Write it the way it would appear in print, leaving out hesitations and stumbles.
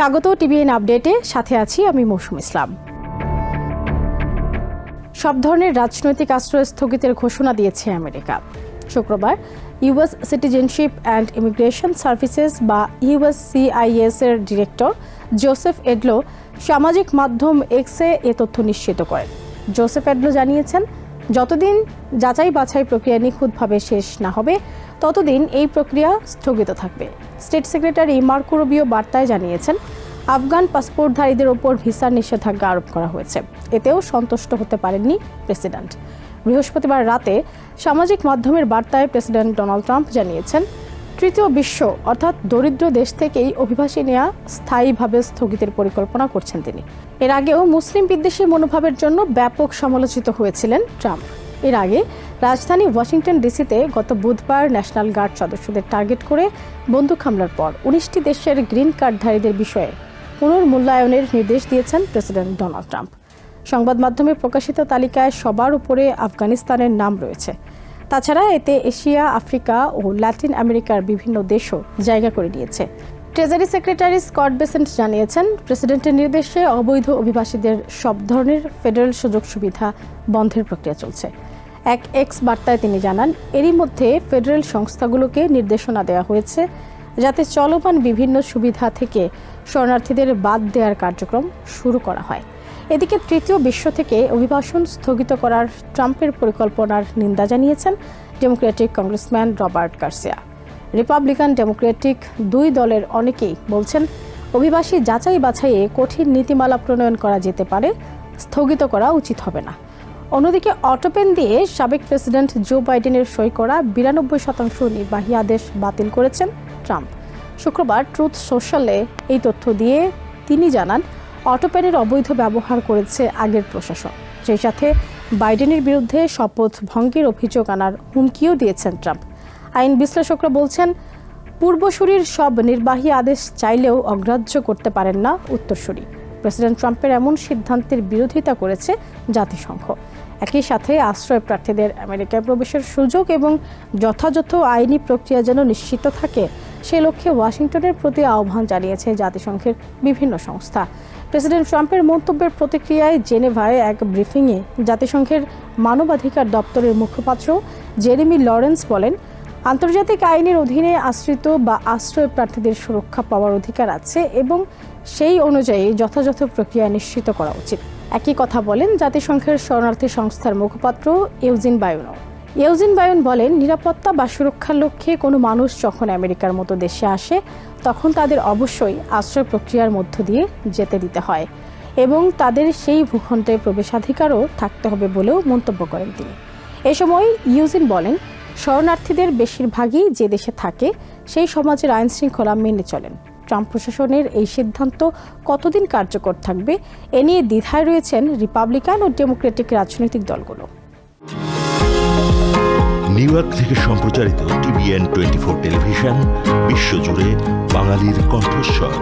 স্বাগত টিভিএন আপডেটে, সাথে আছি আমি মৌসুম ইসলাম। সব ধরনের রাজনৈতিক আশ্রয় স্থগিতের ঘোষণা দিয়েছে আমেরিকা। শুক্রবার US citizenship and immigration services বা ইউএসসিআইএস এর ডিরেক্টর জোসেফ এডলো সামাজিক মাধ্যম এক্সে এ তথ্য নিশ্চিত করেন। জোসেফ এডলো জানিয়েছেন, যতদিন যাচাই বাছাই প্রক্রিয়া নিখুঁতভাবে শেষ না হবে ততদিন এই প্রক্রিয়া স্থগিত থাকবে। স্টেট সেক্রেটারি মার্কো রুবিও বার্তায় জানিয়েছেন, আফগান পাসপোর্টধারীদের ওপর ভিসার নিষেধাজ্ঞা আরোপ করা হয়েছে। এতেও সন্তুষ্ট হতে পারেননি প্রেসিডেন্ট। বৃহস্পতিবার রাতে সামাজিক মাধ্যমের বার্তায় প্রেসিডেন্ট ডোনাল্ড ট্রাম্প জানিয়েছেন, তৃতীয় বিশ্ব অর্থাৎ দরিদ্র দেশ থেকেই অভিবাসী নেওয়া স্থায়ীভাবে স্থগিতের পরিকল্পনা করছেন তিনি। এর আগেও মুসলিম বিদ্বেষী মনোভাবের জন্য ব্যাপক সমালোচিত হয়েছিলেন ট্রাম্প। এর আগে রাজধানী ওয়াশিংটন ডিসিতে গত বুধবার ন্যাশনাল গার্ড সদস্যদের টার্গেট করে বন্দুক হামলার পর 19টি দেশের গ্রিন কার্ডধারীদের বিষয়ে পুনর্মূল্যায়নের নির্দেশ দিয়েছেন প্রেসিডেন্ট ডোনাল্ড ট্রাম্প। সংবাদ মাধ্যমে প্রকাশিত তালিকায় সবার উপরে আফগানিস্তানের নাম রয়েছে। তাছাড়া এতে এশিয়া, আফ্রিকা ও ল্যাটিন আমেরিকার বিভিন্ন দেশও জায়গা করে নিয়েছে। ট্রেজারি সেক্রেটারি স্কট বেসেন্ট জানিয়েছেন, প্রেসিডেন্টের নির্দেশে অবৈধ অভিবাসীদের সব ধরনের ফেডারেল সুযোগ সুবিধা বন্ধের প্রক্রিয়া চলছে। এক এক্স বার্তায় তিনি জানান, এরই মধ্যে ফেডারেল সংস্থাগুলোকে নির্দেশনা দেওয়া হয়েছে যাতে চলমান বিভিন্ন সুবিধা থেকে শরণার্থীদের বাদ দেওয়ার কার্যক্রম শুরু করা হয়। এদিকে তৃতীয় বিশ্ব থেকে অভিবাসন স্থগিত করার ট্রাম্পের পরিকল্পনার নিন্দা জানিয়েছেন Democratic congressman Robert Garcia. Republican Democratic দুই দলের অনেকেই বলছেন, অভিবাসী যাচাই বাছাইয়ে কঠিন নীতিমালা প্রণয়ন করা যেতে পারে, স্থগিত করা উচিত হবে না। অন্যদিকে অটোপেন দিয়ে সাবেক প্রেসিডেন্ট জো বাইডেনের সই করা 92% নির্বাহী আদেশ বাতিল করেছেন ট্রাম্প। শুক্রবার ট্রুথ সোশ্যালে এই তথ্য দিয়ে তিনি জানান, অটোপেনের অবৈধ ব্যবহার করেছে আগের প্রশাসন। সেই সাথে বাইডেনের বিরুদ্ধে শপথ ভঙ্গের অভিযোগ আনার হুমকিও দিয়েছেন ট্রাম্প। আইন বিশ্লেষকরা বলছেন, পূর্বসূরির সব নির্বাহী আদেশ চাইলেও অগ্রাহ্য করতে পারেন না উত্তরসূরি। প্রেসিডেন্ট ট্রাম্পের এমন সিদ্ধান্তের বিরোধিতা করেছে জাতিসংঘ। একই সাথে আশ্রয় প্রার্থীদের আমেরিকায় প্রবেশের সুযোগ এবং যথাযথ আইনি প্রক্রিয়া যেন নিশ্চিত থাকে সে লক্ষ্যে ওয়াশিংটনের প্রতি আহ্বান জানিয়েছে জাতিসংঘের বিভিন্ন সংস্থা। প্রেসিডেন্ট ট্রাম্পের মন্তব্যের প্রতিক্রিয়ায় জেনেভায় এক ব্রিফিংয়ে জাতিসংঘের মানবাধিকার দপ্তরের মুখপাত্র জেরেমি লরেন্স বলেন, আন্তর্জাতিক আইনের অধীনে আশ্রিত বা আশ্রয় প্রার্থীদের সুরক্ষা পাওয়ার অধিকার আছে এবং সেই অনুযায়ী যথাযথ প্রক্রিয়া নিশ্চিত করা উচিত। একই কথা বলেন জাতিসংঘের শরণার্থী সংস্থার মুখপাত্র ইউজিন বায়োনো। ইউজিন বায়োন বলেন, নিরাপত্তা বা সুরক্ষার লক্ষ্যে কোনো মানুষ যখন আমেরিকার মতো দেশে আসে তখন তাদের অবশ্যই আশ্রয় প্রক্রিয়ার মধ্য দিয়ে যেতে দিতে হয় এবং তাদের সেই ভূখণ্ডে প্রবেশাধিকারও থাকতে হবে বলেও মন্তব্য করেন তিনি। এ সময় ইউজিন বলেন, শরণার্থীদের বেশিরভাগই যে দেশে থাকে সেই সমাজের আইন শৃঙ্খলা মেনে চলেন। ট্রাম্প প্রশাসনের এই সিদ্ধান্ত কতদিন কার্যকর থাকবে এ নিয়ে দ্বিধায় রয়েছেন রিপাবলিকান ও ডেমোক্রেটিক রাজনৈতিক দলগুলো। নিউ ইয়র্ক থেকে সম্প্রচারিত টিভিএন 24 টেলিভিশন বিশ্বজুড়ে বাঙালির কণ্ঠস্বর।